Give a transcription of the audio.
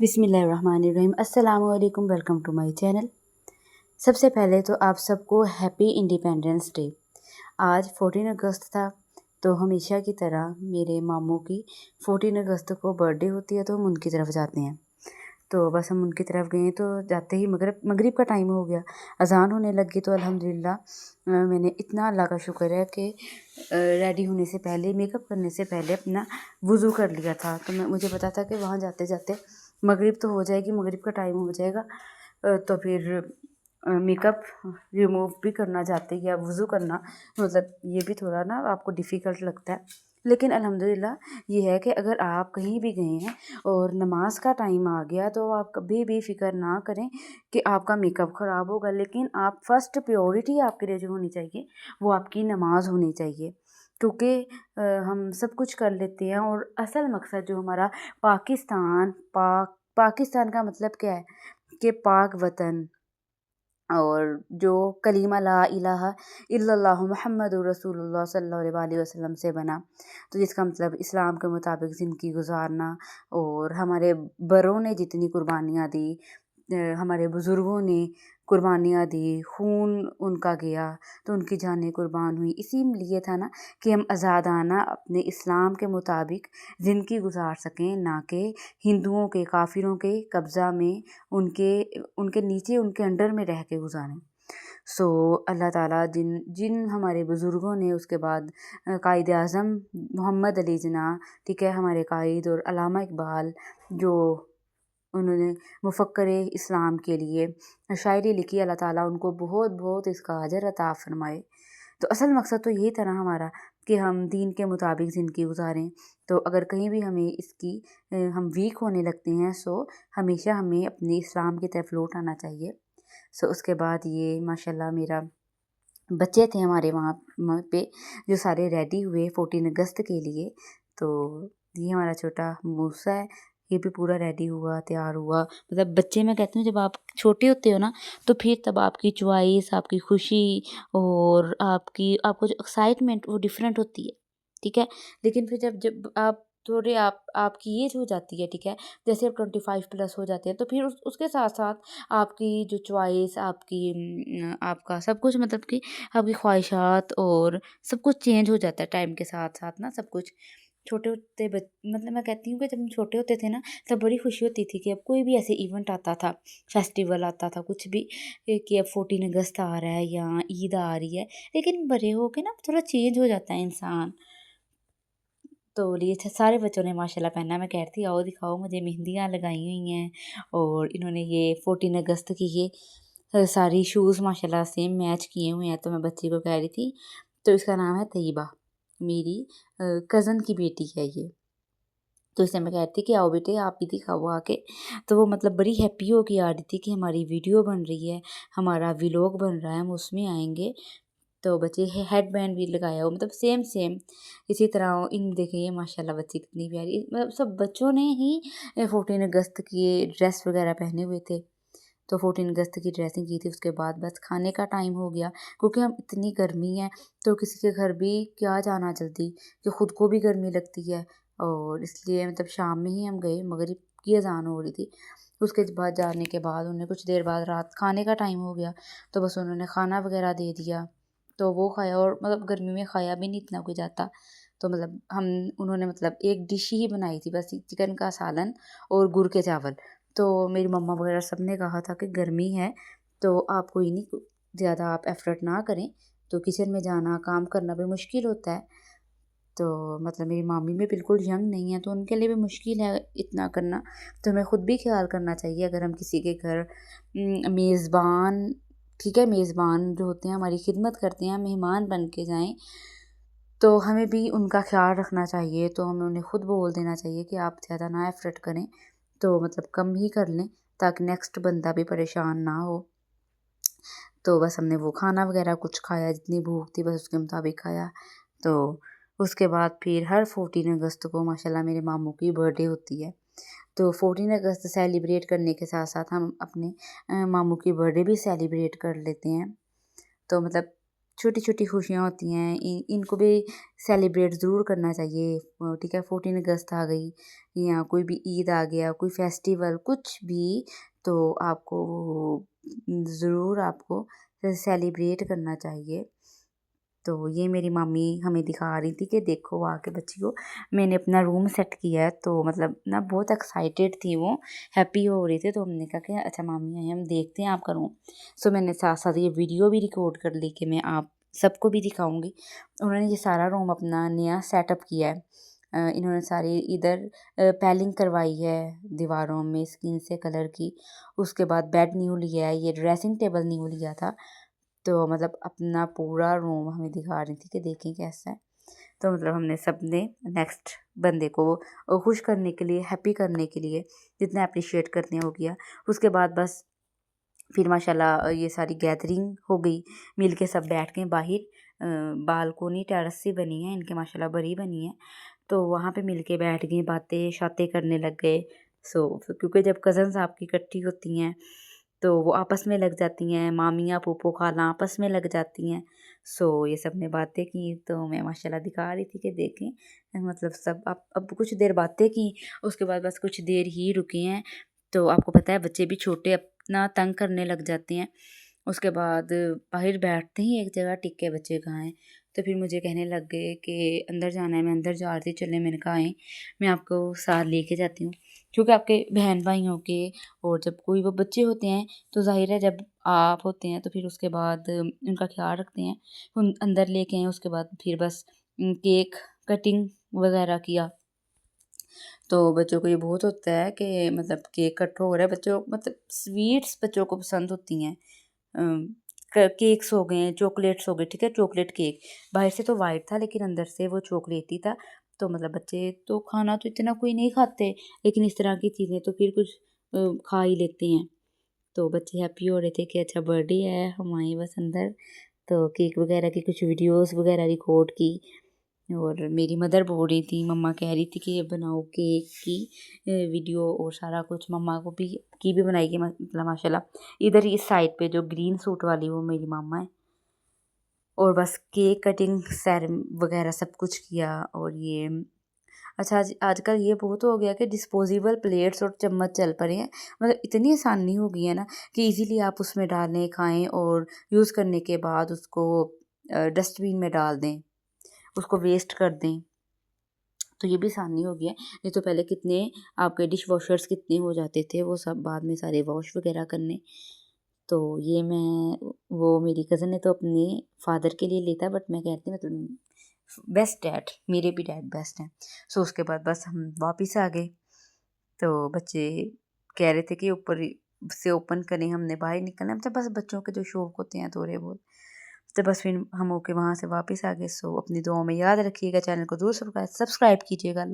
बिस्मिल्लाहिर्रहमानिर्रहीम। अस्सलामुअलैकुम। Welcome to my channel. सबसे पहले तो आप सबको हैप्पी इंडिपेंडेंस डे। आज 14 अगस्त था, तो हमेशा की तरह मेरे मामू की 14 अगस्त को बर्थडे होती है, तो हम उनकी तरफ जाते हैं। तो बस हम उनकी तरफ गए, तो जाते ही मगरिब का टाइम हो गया, अज़ान होने लगी। तो अल्हम्दुलिल्लाह मैंने इतना अल्लाह का शुक्र है कि रेडी होने से पहले, मेकअप करने से पहले अपना वज़ू कर लिया था। तो मुझे पता था कि वहाँ जाते जाते मगरिब तो हो जाएगी, मगरिब का टाइम हो जाएगा। तो फिर मेकअप रिमूव भी करना जाते या वज़ू करना, मतलब ये भी थोड़ा ना आपको डिफ़िकल्ट लगता है। लेकिन अल्हम्दुलिल्लाह ये है कि अगर आप कहीं भी गए हैं और नमाज का टाइम आ गया, तो आप कभी भी फ़िक्र ना करें कि आपका मेकअप ख़राब होगा। लेकिन आप फर्स्ट प्रायोरिटी आपके लिए जो होनी चाहिए, वो आपकी नमाज होनी चाहिए। क्योंकि हम सब कुछ कर लेते हैं, और असल मकसद जो हमारा पाकिस्तान का मतलब क्या है कि पाक वतन, और जो कलीमा ला इलाहा इल्लल्लाह मुहम्मदुर रसूलुल्लाह सल्लल्लाहु अलैहि वसल्लम से बना, तो जिसका मतलब इस्लाम के मुताबिक ज़िंदगी गुजारना। और हमारे बड़ों ने जितनी कुर्बानियाँ दी, हमारे बुज़ुर्गों ने कुर्बानियाँ दी, खून उनका गया, तो उनकी जानें कुर्बान हुई। इसीलिए था ना कि हम आज़ादाना अपने इस्लाम के मुताबिक ज़िंदगी गुजार सकें, ना कि हिंदुओं के, काफिरों के कब्ज़ा में, उनके उनके नीचे, उनके अंडर में रह के गुजारें। सो अल्लाह ताला जिन जिन हमारे बुज़ुर्गों ने, उसके बाद कायद आज़म मोहम्मद अली जिन्ना, ठीक है, हमारे कायद, और अल्लामा इकबाल, जो उन्होंने मुफ़क्कर इस्लाम के लिए शायरी लिखी, अल्लाह ताला उनको बहुत बहुत इसका अजर अता फ़रमाए। तो असल मकसद तो यही था ना हमारा, कि हम दीन के मुताबिक ज़िंदगी गुजारें। तो अगर कहीं भी हमें इसकी हम वीक होने लगते हैं, सो हमेशा हमें अपने इस्लाम की तरफ लौट आना चाहिए। सो उसके बाद ये माशाल्लाह मेरा बच्चे थे हमारे वहाँ पे, जो सारे रेडी हुए 14 अगस्त के लिए। तो ये हमारा छोटा मूसा है, ये भी पूरा रेडी हुआ, तैयार हुआ। मतलब बच्चे, मैं कहती हूँ, जब आप छोटे होते हो ना, तो फिर तब आपकी चॉइस, आपकी खुशी, और आपको जो एक्साइटमेंट, वो डिफरेंट होती है, ठीक है। लेकिन फिर जब जब आप थोड़े आपकी एज हो जाती है, ठीक है, जैसे आप 25 प्लस हो जाते हैं, तो फिर उसके साथ साथ आपकी जो चॉइस, आपका सब कुछ, मतलब कि आपकी ख्वाहिशात और सब कुछ चेंज हो जाता है टाइम के साथ साथ ना, सब कुछ। छोटे होते मतलब मैं कहती हूँ कि जब हम छोटे होते थे ना, तब बड़ी खुशी होती थी कि अब कोई भी ऐसे इवेंट आता था, फेस्टिवल आता था, कुछ भी, कि अब 14 अगस्त आ रहा है या ईद आ रही है। लेकिन बड़े हो के ना थोड़ा चेंज हो जाता है इंसान। तो ये सारे बच्चों ने माशाल्लाह पहना। मैं कह रही थी, आओ दिखाओ मुझे, मेहंदियाँ लगाई हुई हैं, और इन्होंने ये 14 अगस्त की ये सारी शूज़ माशाल्लाह सेम मैच किए हुए हैं। तो मैं बच्ची को कह रही थी, तो इसका नाम है तैयबा, मेरी कज़न की बेटी है ये। तो इसे मैं कह रही थी कि आओ बेटे, आप भी दिखाओ आके। तो वो मतलब बड़ी हैप्पी होके आ रही थी कि हमारी वीडियो बन रही है, हमारा व्लॉग बन रहा है, हम उसमें आएँगे। तो बच्चे हेडबैंड भी लगाया हो, मतलब सेम सेम इसी तरह। इन देखिए माशाल्लाह बच्ची कितनी प्यारी, मतलब सब बच्चों ने ही 14 अगस्त की ड्रेस वगैरह पहने हुए थे। तो 14 अगस्त की ड्रेसिंग की थी। उसके बाद बस खाने का टाइम हो गया, क्योंकि हम इतनी गर्मी है, तो किसी के घर भी क्या जाना जल्दी, कि ख़ुद को भी गर्मी लगती है। और इसलिए मतलब शाम में ही हम गए, मगरिब की अज़ान हो रही थी। उसके बाद जाने के बाद उन्हें कुछ देर बाद रात खाने का टाइम हो गया, तो बस उन्होंने खाना वगैरह दे दिया, तो वो खाया। और मतलब गर्मी में खाया भी नहीं इतना कोई जाता, तो मतलब उन्होंने मतलब एक डिश ही बनाई थी बस, चिकन का सालन और गुड़ के चावल। तो मेरी मम्मा वगैरह सब ने कहा था कि गर्मी है, तो आप कोई नहीं, ज़्यादा आप एफ़र्ट ना करें, तो किचन में जाना, काम करना भी मुश्किल होता है। तो मतलब मेरी मामी भी बिल्कुल यंग नहीं है, तो उनके लिए भी मुश्किल है इतना करना, तो हमें ख़ुद भी ख़्याल करना चाहिए। अगर हम किसी के घर मेज़बान, ठीक है, मेज़बान जो होते हैं हमारी खिदमत करते हैं, मेहमान बन के जाएँ, तो हमें भी उनका ख़्याल रखना चाहिए। तो हमें उन्हें खुद बोल देना चाहिए कि आप ज़्यादा ना एफ़र्ट करें, तो मतलब कम ही कर लें, ताकि नेक्स्ट बंदा भी परेशान ना हो। तो बस हमने वो खाना वगैरह कुछ खाया, जितनी भूख थी बस उसके मुताबिक खाया। तो उसके बाद फिर हर 14 अगस्त को माशाल्लाह मेरे मामू की बर्थडे होती है। तो 14 अगस्त सेलिब्रेट करने के साथ-साथ हम अपने मामू की बर्थडे भी सेलिब्रेट कर लेते हैं। तो मतलब छोटी छोटी खुशियाँ होती हैं, इनको भी सेलिब्रेट ज़रूर करना चाहिए। ठीक है, 14 अगस्त आ गई या कोई भी ईद आ गया, कोई फेस्टिवल कुछ भी, तो आपको वो ज़रूर आपको सेलिब्रेट करना चाहिए। तो ये मेरी मम्मी हमें दिखा रही थी कि देखो आके बच्ची को मैंने अपना रूम सेट किया है, तो मतलब ना बहुत एक्साइटेड थी वो, हैप्पी हो रही थी। तो हमने कहा कि अच्छा मामी आई हम देखते हैं आपका रूम। सो मैंने साथ साथ ये वीडियो भी रिकॉर्ड कर ली कि मैं आप सबको भी दिखाऊंगी। उन्होंने ये सारा रूम अपना नया सेटअप किया है। इन्होंने सारी इधर पैलिंग करवाई है दीवारों में स्किन से कलर की। उसके बाद बेड न्यू लिया है, ये ड्रेसिंग टेबल न्यू लिया था। तो मतलब अपना पूरा रूम हमें दिखा रही थी कि देखें कैसा है। तो मतलब हमने सबने नेक्स्ट बंदे को खुश करने के लिए, हैप्पी करने के लिए जितना अप्रिशिएट करते हैं हो किया। उसके बाद बस फिर माशाल्लाह ये सारी गैदरिंग हो गई, मिल के सब बैठ गए बाहर। बालकोनी टेरेस सी बनी है इनके, माशाल्लाह बड़ी बनी है। तो वहाँ पे मिल के बैठ गए, बातें शातें करने लग गए। क्योंकि जब कज़न्स आपकी इकट्ठी होती हैं तो वो आपस में लग जाती हैं, मामियाँ फूफू खाला आपस में लग जाती हैं। ये सब ने बातें की, तो मैं माशाल्लाह दिखा रही थी कि देखें मतलब सब अब कुछ देर बातें की, उसके बाद बस कुछ देर ही रुके हैं। तो आपको पता है बच्चे भी छोटे अपना तंग करने लग जाते हैं। उसके बाद बाहर बैठते ही एक जगह टिक के बच्चे कहाँ हैं, तो फिर मुझे कहने लग गए कि अंदर जाना है। मैं अंदर जा रही थी, चले मैंने कहा आएँ मैं आपको साथ लेके जाती हूँ। क्योंकि आपके बहन भाइयों के और जब कोई वो बच्चे होते हैं तो ज़ाहिर है जब आप होते हैं तो फिर उसके बाद उनका ख्याल रखते हैं। उन अंदर लेके आए, उसके बाद फिर बस केक कटिंग वगैरह किया। तो बच्चों को ये बहुत होता है कि मतलब केक कट हो रहा है, बच्चों मतलब स्वीट्स बच्चों को पसंद होती हैं। केक्स हो गए, चॉकलेट्स हो गए, ठीक है, चॉकलेट केक बाहर से तो वाइट था लेकिन अंदर से वो चॉकलेटी था। तो मतलब बच्चे तो खाना तो इतना कोई नहीं खाते, लेकिन इस तरह की चीज़ें तो फिर कुछ खा ही लेते हैं। तो बच्चे हैप्पी हो रहे थे कि अच्छा बर्थडे है, हम आए बस अंदर। तो केक वगैरह की कुछ वीडियोस वगैरह रिकॉर्ड की। और मेरी मदर बोल रही थी, मम्मा कह रही थी कि ये बनाओ केक की वीडियो और सारा कुछ। मम्मा को भी की भी बनाएगी मतलब माशाल्लाह। इधर इस साइड पे जो ग्रीन सूट वाली वो मेरी मामा है। और बस केक कटिंग सैर वगैरह सब कुछ किया। और ये अच्छा आजकल ये बहुत हो गया कि डिस्पोजेबल प्लेट्स और चम्मच चल पड़े हैं। मतलब इतनी आसानी हो गई है ना कि इजीली आप उसमें डालें, खाएं और यूज़ करने के बाद उसको डस्टबिन में डाल दें, उसको वेस्ट कर दें। तो ये भी आसानी हो गई है। नहीं तो पहले कितने आपके डिश वॉशर्स कितने हो जाते थे, वो सब बाद में सारे वॉश वगैरह करने। तो ये मैं वो मेरी कज़न ने तो अपने फादर के लिए लेता, बट मैं कहती हूँ मतलब बेस्ट डैड, मेरे भी डैड बेस्ट हैं। उसके बाद बस हम वापस आ गए। तो बच्चे कह रहे थे कि ऊपर से ओपन करें, हमने बाहर निकलना है। मतलब बस बच्चों के जो शौक होते हैं थोड़े बहुत। तो बस फिर हम होके वहाँ से वापस आ गए। अपनी दुआओं में याद रखिएगा, चैनल को ज़रूर सब्सक्राइब कीजिएगा।